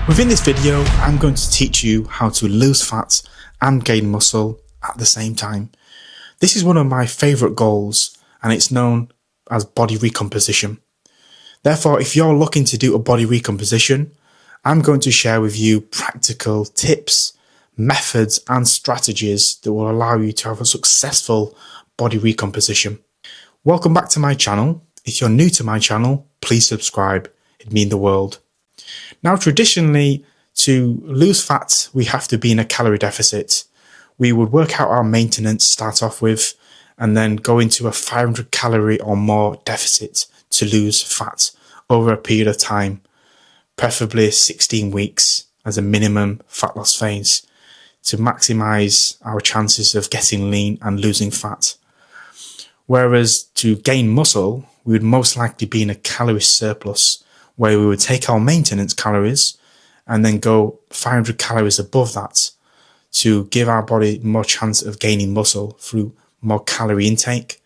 Within this video, I'm going to teach you how to lose fat and gain muscle at the same time. This is one of my favourite goals, and it's known as body recomposition. Therefore, if you're looking to do a body recomposition, I'm going to share with you practical tips, methods and strategies that will allow you to have a successful body recomposition. Welcome back to my channel. If you're new to my channel, please subscribe. It'd mean the world. Now, traditionally, to lose fat, we have to be in a calorie deficit. We would work out our maintenance, start off with, and then go into a 500 calorie or more deficit to lose fat over a period of time, preferably 16 weeks as a minimum fat loss phase, to maximize our chances of getting lean and losing fat. Whereas to gain muscle, we would most likely be in a calorie surplus, where we would take our maintenance calories and then go 500 calories above that to give our body more chance of gaining muscle through more calorie intake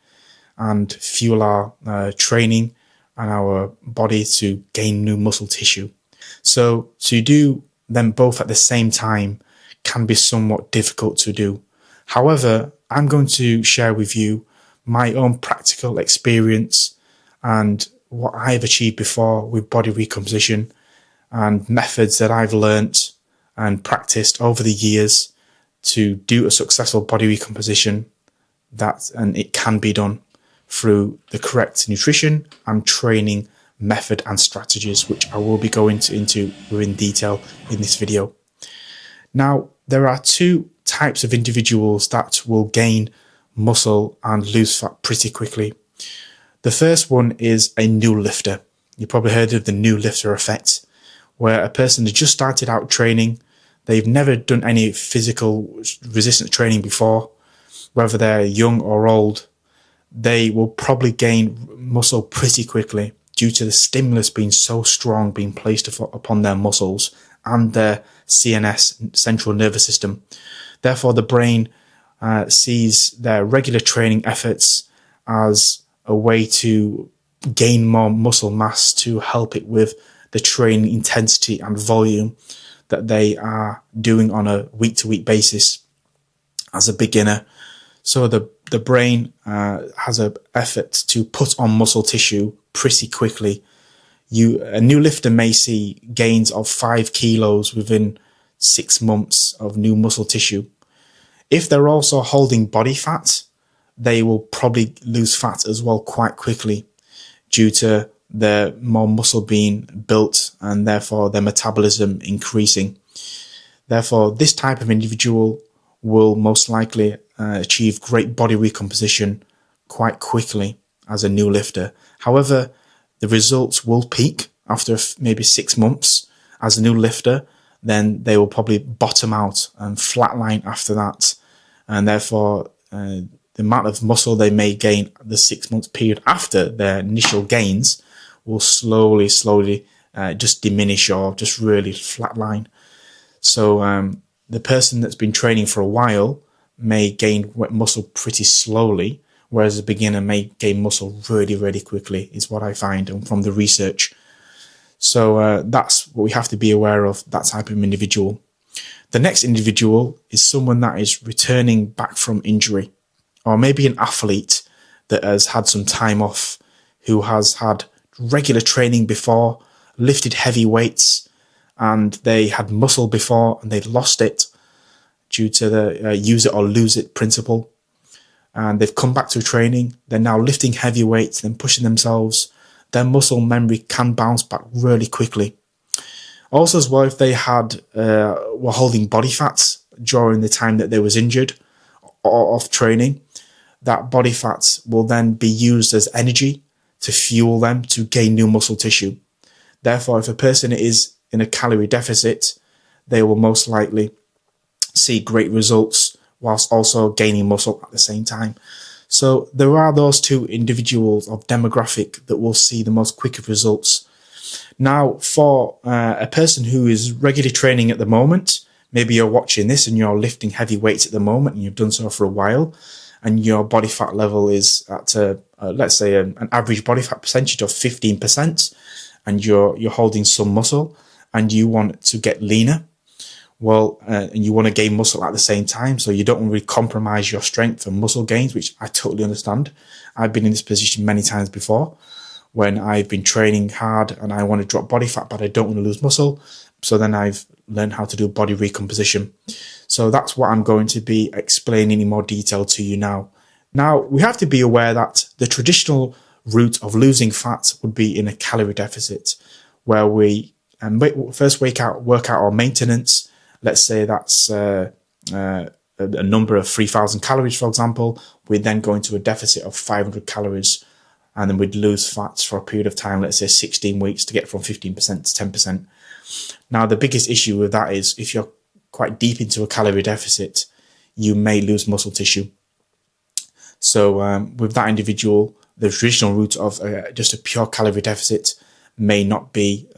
and fuel our training and our body to gain new muscle tissue. So to do them both at the same time can be somewhat difficult to do. However, I'm going to share with you my own practical experience and what I've achieved before with body recomposition and methods that I've learnt and practiced over the years to do a successful body recomposition, and it can be done through the correct nutrition and training method and strategies, which I will be going into in detail in this video. Now, there are two types of individuals that will gain muscle and lose fat pretty quickly. The first one is a new lifter. You probably heard of the new lifter effect, where a person has just started out training. They've never done any physical resistance training before. Whether they're young or old, they will probably gain muscle pretty quickly due to the stimulus being so strong being placed upon their muscles and their CNS, central nervous system. Therefore, the brain sees their regular training efforts as a way to gain more muscle mass to help it with the training intensity and volume that they are doing on a week-to-week basis as a beginner. So the brain has an effort to put on muscle tissue pretty quickly. A new lifter may see gains of 5 kilos within 6 months of new muscle tissue. If they're also holding body fat, they will probably lose fat as well quite quickly due to their more muscle being built and therefore their metabolism increasing. Therefore, this type of individual will most likely achieve great body recomposition quite quickly as a new lifter. However, the results will peak after maybe 6 months as a new lifter. Then they will probably bottom out and flatline after that. And therefore, the amount of muscle they may gain the 6 month period after their initial gains will slowly just diminish or just really flatline. So the person that's been training for a while may gain muscle pretty slowly, whereas a beginner may gain muscle really quickly, is what I find from the research. So that's what we have to be aware of, that type of individual. The next individual is someone that is returning back from injury, or maybe an athlete that has had some time off, who has had regular training before, lifted heavy weights, and they had muscle before and they'd lost it due to the use it or lose it principle. And they've come back to training. They're now lifting heavy weights and pushing themselves. Their muscle memory can bounce back really quickly. Also as well, if they were holding body fat during the time that they was injured or off training, that body fat will then be used as energy to fuel them to gain new muscle tissue. Therefore, if a person is in a calorie deficit, they will most likely see great results whilst also gaining muscle at the same time. So there are those two individuals of demographic that will see the most quicker results. Now, for a person who is regularly training at the moment, maybe you're watching this and you're lifting heavy weights at the moment and you've done so for a while, and your body fat level is at let's say an average body fat percentage of 15%, and you're holding some muscle, and you want to get leaner, well, and you want to gain muscle at the same time, so you don't want to really compromise your strength and muscle gains, which I totally understand. I've been in this position many times before when I've been training hard and I want to drop body fat, but I don't want to lose muscle. So then I've learned how to do body recomposition. So that's what I'm going to be explaining in more detail to you now. Now, we have to be aware that the traditional route of losing fat would be in a calorie deficit, where we first work out our maintenance. Let's say that's a number of 3,000 calories, for example. We'd then go into a deficit of 500 calories, and then we'd lose fats for a period of time, let's say 16 weeks, to get from 15% to 10%. Now, the biggest issue with that is if you're quite deep into a calorie deficit, you may lose muscle tissue. So with that individual, the traditional route of just a pure calorie deficit may not be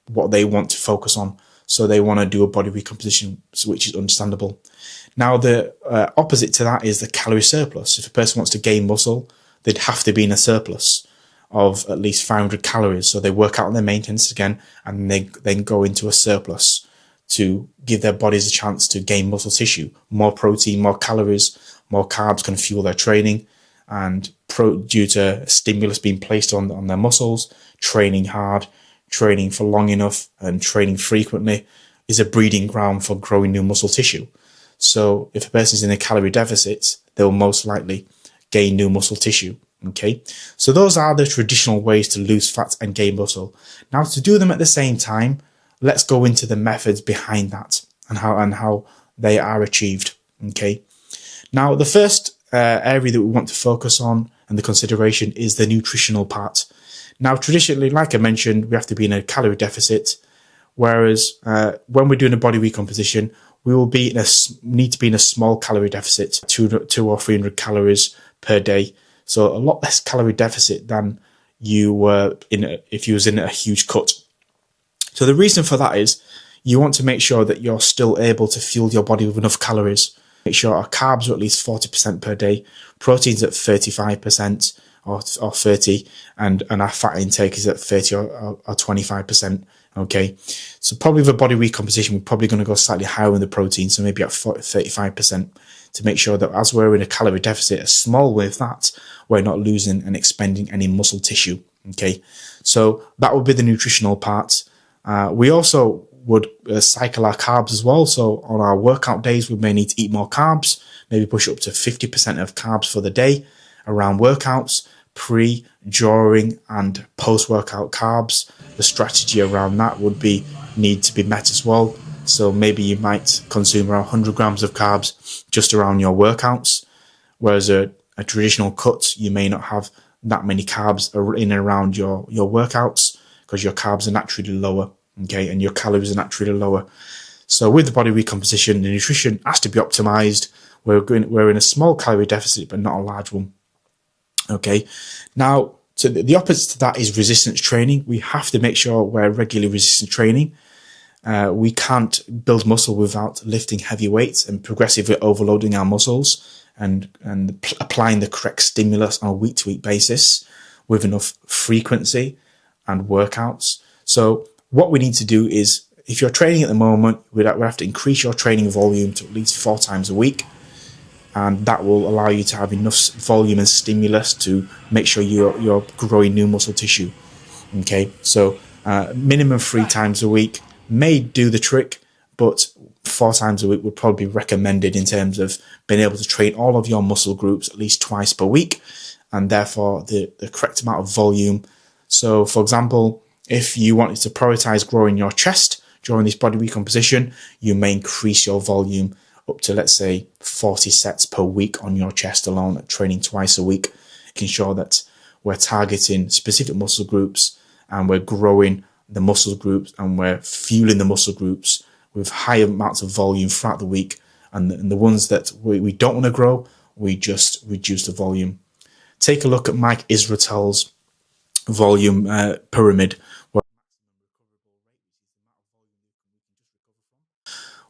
what they want to focus on. So they want to do a body recomposition, which is understandable. Now, the opposite to that is the calorie surplus. If a person wants to gain muscle, they'd have to be in a surplus of at least 500 calories. So they work out on their maintenance again, and they then go into a surplus to give their bodies a chance to gain muscle tissue. More protein, more calories, more carbs can fuel their training. And due to stimulus being placed on their muscles, training hard, training for long enough, and training frequently is a breeding ground for growing new muscle tissue. So if a person is in a calorie deficit, they'll most likely gain new muscle tissue. Okay, so those are the traditional ways to lose fat and gain muscle. Now, to do them at the same time, let's go into the methods behind that and how they are achieved. Okay, now the first area that we want to focus on and the consideration is the nutritional part. Now, traditionally, like I mentioned, we have to be in a calorie deficit, whereas when we're doing a body recomposition, we will need to be in a small calorie deficit, 200 or 300 calories per day. So a lot less calorie deficit than you were if you was in a huge cut. So the reason for that is you want to make sure that you're still able to fuel your body with enough calories. Make sure our carbs are at least 40% per day, proteins at 35% or 30%, and our fat intake is at 30 or 25%. Okay, so probably with a body recomposition, we're probably going to go slightly higher in the protein, so maybe at 35%, to make sure that as we're in a calorie deficit, a small with that, we're not losing and expending any muscle tissue. Okay, so that would be the nutritional part. We also would cycle our carbs as well. So on our workout days, we may need to eat more carbs, maybe push up to 50% of carbs for the day around workouts, pre, during, and post-workout carbs. The strategy around that would need to be met as well. So maybe you might consume around 100 grams of carbs just around your workouts, whereas a traditional cut, you may not have that many carbs in and around your workouts because your carbs are naturally lower, okay, and your calories are naturally lower. So with the body recomposition, the nutrition has to be optimized. We're in a small calorie deficit, but not a large one. Okay, now so the opposite to that is resistance training. We have to make sure we're regularly resistance training. We can't build muscle without lifting heavy weights and progressively overloading our muscles and applying the correct stimulus on a week-to-week basis with enough frequency and workouts. So what we need to do is, if you're training at the moment, we have to increase your training volume to at least 4 times a week. And that will allow you to have enough volume and stimulus to make sure you're growing new muscle tissue. Okay, so minimum 3 times a week may do the trick, but 4 times a week would probably be recommended in terms of being able to train all of your muscle groups at least twice per week, and therefore the correct amount of volume. So, for example, if you wanted to prioritize growing your chest during this body recomposition, you may increase your volume up to, let's say, 40 sets per week on your chest alone, training twice a week, making sure that we're targeting specific muscle groups and we're growing the muscle groups and we're fueling the muscle groups with high amounts of volume throughout the week. And the ones that we don't want to grow, we just reduce the volume. Take a look at Mike Israel's volume pyramid,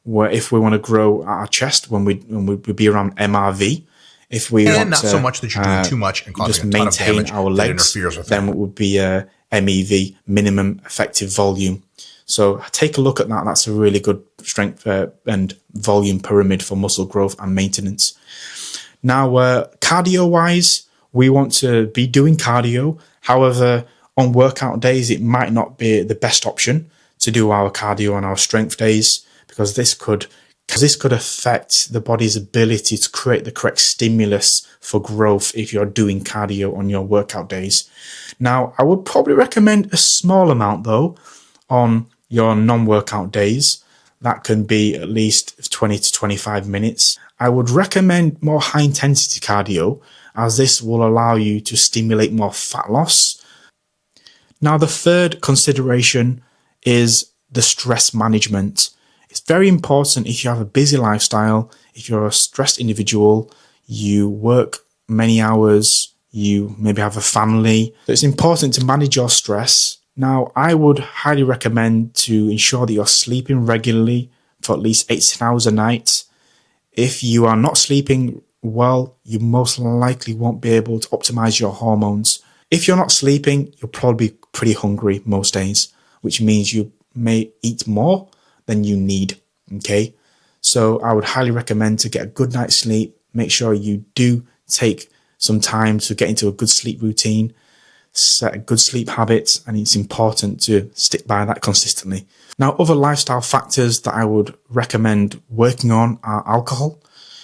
where if we want to grow our chest, when we'd be around MRV, if we want not so much that you're doing too much and causing just a ton of maintain damage our legs, then it would be MEV, minimum effective volume. So take a look at that. That's a really good strength and volume pyramid for muscle growth and maintenance. Now, cardio wise, we want to be doing cardio. However, on workout days, it might not be the best option to do our cardio on our strength days, because this could affect the body's ability to create the correct stimulus for growth if you're doing cardio on your workout days. Now, I would probably recommend a small amount though on your non-workout days. That can be at least 20 to 25 minutes. I would recommend more high intensity cardio, as this will allow you to stimulate more fat loss. Now, the third consideration is the stress management. It's very important if you have a busy lifestyle, if you're a stressed individual, you work many hours, you maybe have a family. So it's important to manage your stress. Now, I would highly recommend to ensure that you're sleeping regularly for at least 8 to 10 hours a night. If you are not sleeping well, you most likely won't be able to optimize your hormones. If you're not sleeping, you'll probably be pretty hungry most days, which means you may eat more than you need. Okay, so I would highly recommend to get a good night's sleep. Make sure you do take some time to get into a good sleep routine, set a good sleep habit, and it's important to stick by that consistently. Now, other lifestyle factors that I would recommend working on are alcohol.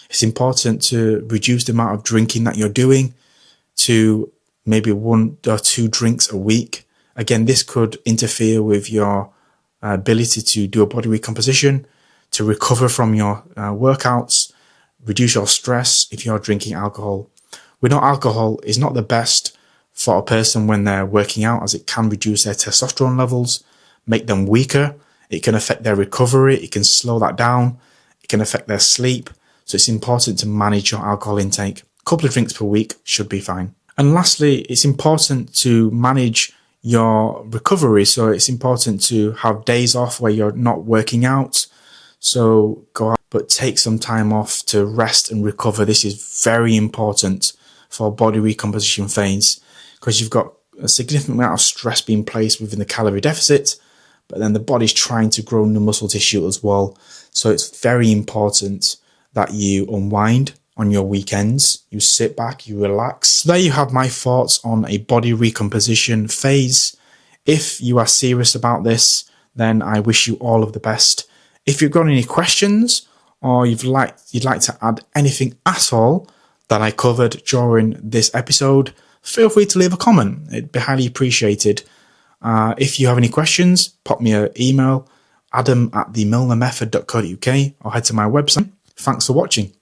It's important to reduce the amount of drinking that you're doing to maybe 1 or 2 drinks a week. Again, this could interfere with your ability to do a body recomposition, to recover from your workouts, reduce your stress if you're drinking alcohol. We know alcohol is not the best for a person when they're working out, as it can reduce their testosterone levels, make them weaker. It can affect their recovery. It can slow that down. It can affect their sleep. So it's important to manage your alcohol intake. A couple of drinks per week should be fine. And lastly, it's important to manage your recovery. So it's important to have days off where you're not working out. So go out, but take some time off to rest and recover. This is very important for body recomposition phase, because you've got a significant amount of stress being placed within the calorie deficit, but then the body's trying to grow new muscle tissue as well. So it's very important that you unwind on your weekends, you sit back, you relax. So there you have my thoughts on a body recomposition phase. If you are serious about this, then I wish you all of the best. If you've got any questions, or you'd like to add anything at all that I covered during this episode, feel free to leave a comment. It'd be highly appreciated. If you have any questions, pop me an email, adam@themilnermethod.co.uk, or head to my website. Thanks for watching.